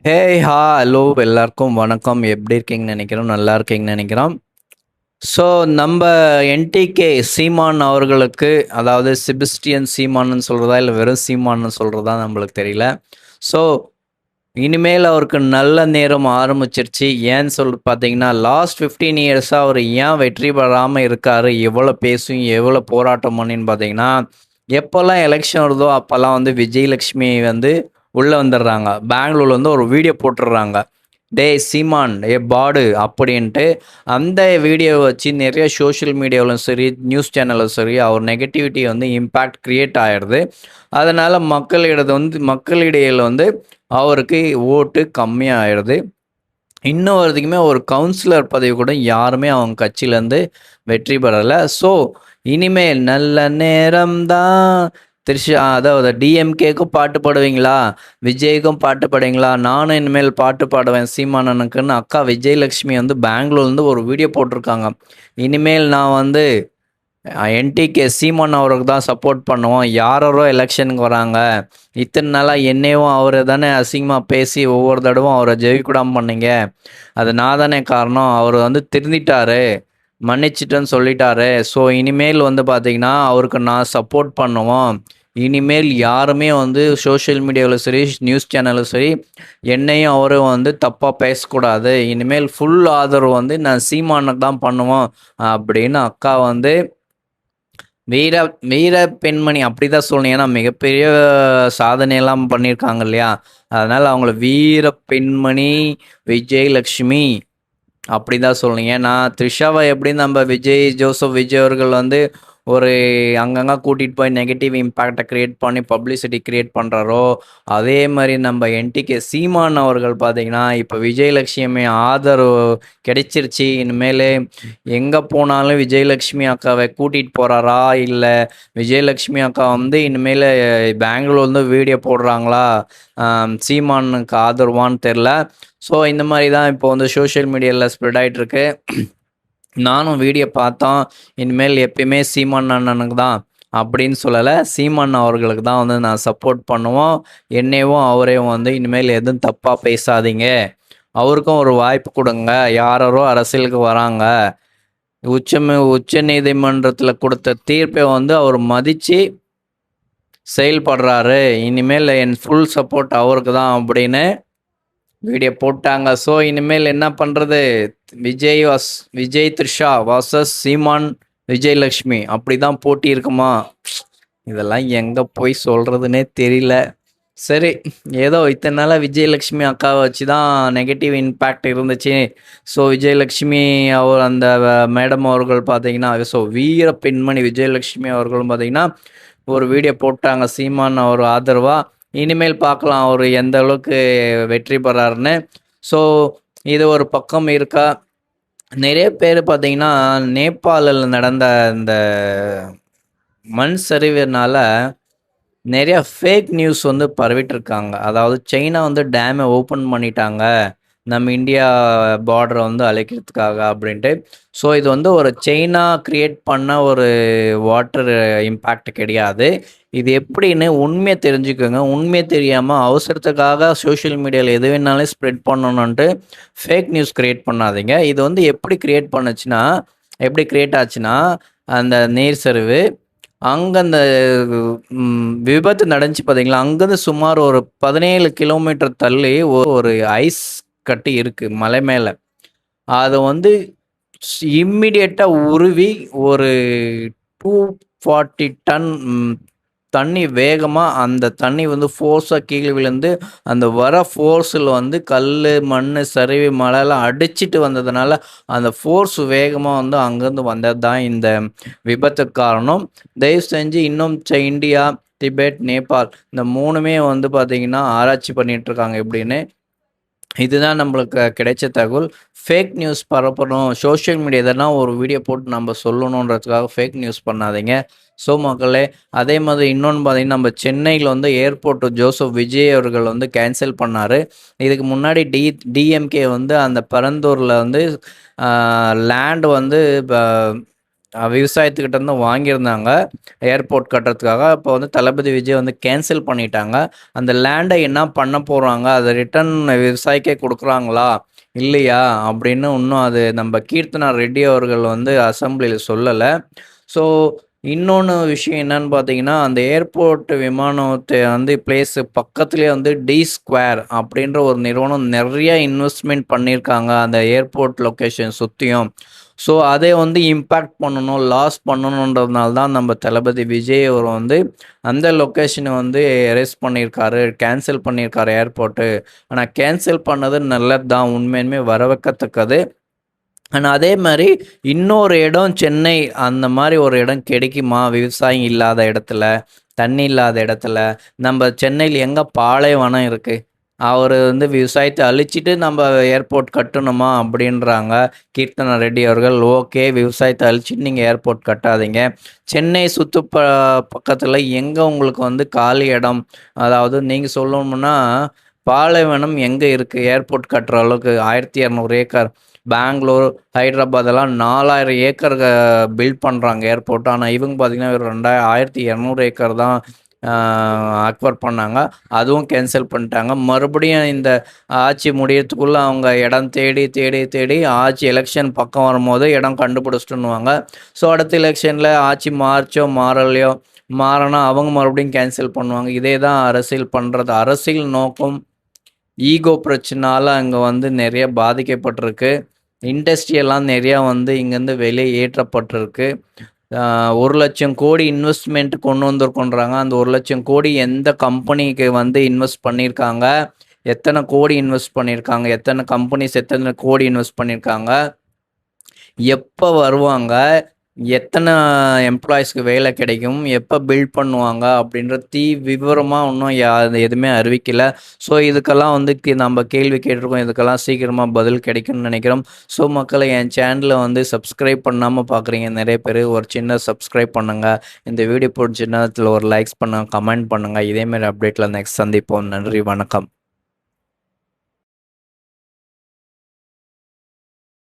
Hello எல்லாருக்கும் வணக்கம். எப்படி இருக்கீங்கன்னு நினைக்கிறோம், நல்லா இருக்கீங்கன்னு நினைக்கிறோம். ஸோ நம்ம என்டிகே சீமான் அவர்களுக்கு, அதாவது செபஸ்டியன் சீமான்னு சொல்கிறதா இல்லை வெறும் சீமான்னு சொல்கிறதா நம்மளுக்கு தெரியல. ஸோ இனிமேல் அவருக்கு நல்ல நேரம் ஆரம்பிச்சிருச்சு. ஏன்னு சொல்லி பார்த்தீங்கன்னா, லாஸ்ட் 15 இயர்ஸாக அவர் ஏன் வெற்றி பெறாமல் இருக்கார், எவ்வளோ பேசும் எவ்வளோ போராட்டம் பண்ணின்னு பார்த்தீங்கன்னா, எப்போல்லாம் எலெக்ஷன் வருதோ அப்போல்லாம் வந்து விஜயலட்சுமி வந்து உள்ளே வந்துடுறாங்க. பெங்களூர்ல வந்து ஒரு வீடியோ போட்டுடுறாங்க, டேய் சீமான் ஏ பாடு அப்படின்ட்டு. அந்த வீடியோவை வச்சு நிறைய சோஷியல் மீடியாவிலும் சரி, நியூஸ் சேனலும் சரி, அவர் நெகட்டிவிட்டி வந்து இம்பேக்ட் க்ரியேட் ஆகிடுது. அதனால் மக்களிடையில் வந்து அவருக்கு ஓட்டு கம்மியாக ஆயிடுது. இன்னும் வரைக்குமே ஒரு கவுன்சிலர் பதவி கூட யாருமே அவங்க கட்சியிலேருந்து வெற்றி பெறலை. ஸோ இனிமேல் நல்ல நேரம் தான். அதாவது டிஎம்கேக்கும் பாட்டு பாடுவீங்களா, விஜய்க்கும் பாட்டு பாடுவீங்களா, நானும் இனிமேல் பாட்டு பாடுவேன் சீமானனுக்குன்னு அக்கா விஜயலட்சுமி வந்து பெங்களூர்லேருந்து ஒரு வீடியோ போட்டிருக்காங்க. இனிமேல் நான் வந்து என்டிகே சீமான் அவருக்கு தான் சப்போர்ட் பண்ணுவோம். யாரோ எலெக்ஷனுக்கு வராங்க, இத்தனை நாளாக என்னையும் அவரை தானே அசிங்கமாக பேசி ஒவ்வொரு தடவும் அவரை ஜெயிக்கூடாமல் பண்ணீங்க, அது நான் தானே காரணம், அவர் வந்து திருந்திட்டாரு, மன்னிச்சிட்டேன்னு சொல்லிட்டாரு. ஸோ இனிமேல் வந்து பார்த்திங்கன்னா அவருக்கு நான் சப்போர்ட் பண்ணுவோம். இனிமேல் யாருமே வந்து சோஷியல் மீடியாவில் சரி, நியூஸ் சேனலும் சரி, என்னையும் அவரும் வந்து தப்பாக பேசக்கூடாது. இனிமேல் ஃபுல் ஆதரவு வந்து நான் சீமானுக்கு தான் பண்ணுவோம் அப்படின்னு அக்கா வந்து வீர வீர பெண்மணி அப்படி தான் சொல்லணும். ஏன்னா மிகப்பெரிய சாதனையெல்லாம் பண்ணியிருக்காங்க இல்லையா, அதனால் அவங்கள வீர பெண்மணி விஜயலட்சுமி அப்படி தான் சொல்லணும். ஏன்னா த்ரிஷாவை எப்படி நம்ம ஜோசப் விஜய் அவர்கள் வந்து ஒரு அங்கங்கே கூட்டிகிட்டு போய் நெகட்டிவ் இம்பேக்டை க்ரியேட் பண்ணி பப்ளிசிட்டி க்ரியேட் பண்ணுறாரோ, அதே மாதிரி நம்ம என்டிகே சீமான் அவர்கள் பார்த்திங்கன்னா இப்போ விஜயலட்சுமி ஆதரவு கிடைச்சிருச்சு. இனிமேல் எங்கே போனாலும் விஜயலட்சுமி அக்காவை கூட்டிகிட்டு போகிறாரா, இல்லை விஜயலட்சுமி அக்கா வந்து இனிமேல் பெங்களூர்லேருந்து வீடியோ போடுறாங்களா சீமானுக்கு ஆதரவான்னு தெரில. ஸோ இந்த மாதிரி தான் இப்போ வந்து சோஷியல் மீடியாவில் ஸ்ப்ரெட் ஆகிட்டுருக்கு. நானும் வீடியோ பார்த்தோம், இனிமேல் எப்பயுமே சீமான் அண்ணனுக்கு தான் அப்படின்னு சொல்லலை, சீமான் அவர்களுக்கு தான் வந்து நான் சப்போர்ட் பண்ணுவோம். என்னையும் அவரையும் வந்து இனிமேல் எதுவும் தப்பாக பேசாதீங்க, அவருக்கும் ஒரு வாய்ப்பு கொடுங்க. யாரோ அரசியலுக்கு வராங்க, உச்ச நீதிமன்றத்தில் கொடுத்த தீர்ப்பை வந்து அவர் மதித்து செயல்படுறாரு, இனிமேல் என் ஃபுல் சப்போர்ட் அவருக்கு தான் அப்படின்னு வீடியோ போட்டாங்க. ஸோ இனிமேல் என்ன பண்ணுறது, விஜய் த்ரிஷா வாசஸ் சீமான் விஜயலட்சுமி அப்படி தான் போட்டி இருக்குமா, இதெல்லாம் எங்கே போய் சொல்கிறதுனே தெரியல. சரி, ஏதோ இத்தனை நாளாக விஜயலட்சுமி அக்காவை வச்சு தான் நெகட்டிவ் இம்பேக்ட் இருந்துச்சு. ஸோ விஜயலட்சுமி அவர் அந்த மேடம் அவர்கள் பார்த்தீங்கன்னா, ஸோ வீர பெண்மணி விஜயலட்சுமி அவர்களும் பார்த்தீங்கன்னா ஒரு வீடியோ போட்டாங்க சீமான் அவர் ஆதரவாக. இனிமேல் பார்க்கலாம் அவர் எந்த அளவுக்கு வெற்றி பெறாருன்னு. ஸோ இது ஒரு பக்கம் இருக்கா. நிறைய பேர் பார்த்தீங்கன்னா நேபாளில் நடந்த இந்த மண் சரிவுனால நிறைய ஃபேக் நியூஸ் வந்து பரவிட்டுருக்காங்க. அதாவது சைனா வந்து டேமை ஓப்பன் பண்ணிட்டாங்க நம்ம இந்தியா பார்டரை வந்து அழைக்கிறதுக்காக அப்படின்ட்டு. ஸோ இது வந்து ஒரு சைனா க்ரியேட் பண்ண ஒரு வாட்டர் இம்பேக்ட் கிடையாது. இது எப்படின்னு உண்மையை தெரிஞ்சுக்கோங்க. உண்மையை தெரியாமல் அவசரத்துக்காக சோஷியல் மீடியாவில் எது வேணாலும் ஸ்ப்ரெட் பண்ணணுன்ட்டு ஃபேக் நியூஸ் க்ரியேட் பண்ணாதீங்க. இது வந்து எப்படி க்ரியேட் ஆச்சுன்னா, அந்த நீர் சரிவு அங்கே அந்த விபத்து நடந்துச்சு பார்த்தீங்களா, அங்கேருந்து சுமார் ஒரு 17 கிலோமீட்டர் தள்ளி ஒரு ஐஸ் கட்டி இருக்குது மலை மேலே. அதை வந்து இம்மிடியேட்டாக உருவி ஒரு 240 டன் தண்ணி வேகமாக, அந்த தண்ணி வந்து ஃபோர்ஸாக கீழே விழுந்து அந்த வர ஃபோர்ஸில் வந்து கல் மண் சரிவு மழைலாம் அடிச்சிட்டு வந்ததுனால அந்த ஃபோர்ஸ் வேகமாக வந்து அங்கேருந்து வந்தது தான் இந்த விபத்துக்கு காரணம். தயவு செஞ்சு இன்னும் இந்தியா, திபெத், நேபாள் இந்த 3மே வந்து பார்த்திங்கன்னா ஆராய்ச்சி பண்ணிகிட்ருக்காங்க எப்படின்னு. இதுதான் நம்மளுக்கு கிடைச்ச தகவல். ஃபேக் நியூஸ் பரப்பணும், சோஷியல் மீடியா எதனா ஒரு வீடியோ போட்டு நம்ம சொல்லணுன்றதுக்காக ஃபேக் நியூஸ் பண்ணாதீங்க. ஸோ மக்களே, அதே மாதிரி இன்னொன்று பார்த்தீங்கன்னா, நம்ம சென்னையில் வந்து ஏர்போர்ட் ஜோசப் விஜய் அவர்கள் வந்து கேன்சல் பண்ணார். இதுக்கு முன்னாடி டிஎம்கே வந்து அந்த பரந்தூரில் வந்து லேண்ட் வந்து விவசாயத்துக்கிட்ட இருந்து வாங்கியிருந்தாங்க ஏர்போர்ட் கட்டுறதுக்காக. இப்போ வந்து தளபதி விஜய் வந்து கேன்சல் பண்ணிட்டாங்க. அந்த லேண்டை என்ன பண்ண போகிறாங்க, அதை ரிட்டர்ன் விவசாயிக்கே கொடுக்குறாங்களா இல்லையா அப்படின்னு இன்னும் அது நம்ம கீர்த்தனா ரெட்டி அவர்கள் வந்து அசெம்பிளியில் சொல்லலை. ஸோ இன்னொன்று விஷயம் என்னன்னு பார்த்தீங்கன்னா, அந்த ஏர்போர்ட் விமானத்தை வந்து பிளேஸு பக்கத்துலேயே வந்து டி ஸ்கொயர் அப்படின்ற ஒரு நிறுவனம் நிறைய இன்வெஸ்ட்மெண்ட் பண்ணியிருக்காங்க அந்த ஏர்போர்ட் லொக்கேஷன் சுற்றியும். ஸோ அதை வந்து இம்பேக்ட் பண்ணணும், லாஸ் பண்ணணுன்றதுனால தான் நம்ம தளபதி விஜய் அவர் வந்து அந்த லொக்கேஷனை வந்து எரேஸ் பண்ணியிருக்காரு, கேன்சல் பண்ணியிருக்காரு ஏர்போர்ட்டு. ஆனால் கேன்சல் பண்ணது நல்லது தான், உண்மையுமே வரவேற்கத்தக்கது. ஆனால் அதே மாதிரி இன்னொரு இடம் சென்னை அந்த மாதிரி ஒரு இடம் கிடைக்குமா விவசாயம் இல்லாத இடத்துல, தண்ணி இல்லாத இடத்துல? நம்ம சென்னையில் எங்கே பாலைவனம் இருக்குது? அவர் வந்து விவசாயத்தை அழிச்சிட்டு நம்ம ஏர்போர்ட் கட்டணுமா அப்படின்றாங்க கீர்த்தனா ரெட்டி அவர்கள். ஓகே, விவசாயத்தை அழிச்சிட்டு நீங்கள் ஏர்போர்ட் கட்டாதீங்க. சென்னை பக்கத்தில் எங்கே உங்களுக்கு வந்து காலி இடம், அதாவது நீங்கள் சொல்லணும்னா பாலைவனம் எங்கே இருக்குது ஏர்போர்ட் கட்டுற அளவுக்கு? 1200 acre. Bengaluru, Hyderabad 4000 acre build பண்ணுறாங்க ஏர்போர்ட். ஆனால் இவங்க பார்த்தீங்கன்னா ஒரு 1200 ஏக்கர் தான் அக்வயர் பண்ணாங்க. அதுவும் கேன்சல் பண்ணிட்டாங்க. மறுபடியும் இந்த ஆட்சி முடியறதுக்குள்ளே அவங்க இடம் தேடி தேடி தேடி ஆட்சி எலெக்ஷன் பக்கம் வரும்போது இடம் கண்டுபிடிச்சிட்டுன்னுவாங்க. ஸோ அடுத்த எலெக்ஷனில் ஆட்சி மாறுச்சோ மாறலையோ, மாறினா அவங்க மறுபடியும் கேன்சல் பண்ணுவாங்க. இதே தான் அரசியல் பண்ணுறது. அரசியல் நோக்கம் ஈகோ பிரச்சனால அங்கே வந்து நிறைய பாதிக்கப்பட்டிருக்கு. இண்டஸ்ட்ரியெல்லாம் நிறையா வந்து இங்கேருந்து வெளியே ஏற்றப்பட்டிருக்கு. 1,00,000 கோடி இன்வெஸ்ட்மெண்ட் கொண்டு வந்திருக்கோன்றாங்க. அந்த 1,00,000 கோடி எந்த கம்பெனிக்கு வந்து இன்வெஸ்ட் பண்ணியிருக்காங்க, எத்தனை கோடி இன்வெஸ்ட் பண்ணியிருக்காங்க, எத்தனை கம்பெனிஸ் எத்தனை கோடி இன்வெஸ்ட் பண்ணியிருக்காங்க, எப்போ வருவாங்க, எத்தனை எம்ப்ளாயீஸ்க்கு வேலை கிடைக்கும், எப்போ பில்ட் பண்ணுவாங்க அப்படின்ற விவரமாக இன்னும் எதுவுமே அறிவிக்கலை. ஸோ இதுக்கெல்லாம் வந்து நம்ம கேள்வி கேட்டிருக்கோம். இதுக்கெல்லாம் சீக்கிரமாக பதில் கிடைக்கும்னு நினைக்கிறோம். ஸோ மக்களை என் சேனலை வந்து சப்ஸ்கிரைப் பண்ணாமல் பார்க்குறீங்க நிறைய பேர், ஒரு சின்ன சப்ஸ்கிரைப் பண்ணுங்கள். இந்த வீடியோ பிடிச்ச நேரத்தில் ஒரு லைக்ஸ் பண்ணுங்கள், கமெண்ட் பண்ணுங்கள். இதேமாரி அப்டேட்டில் நெக்ஸ்ட் சந்திப்போம். நன்றி, வணக்கம்.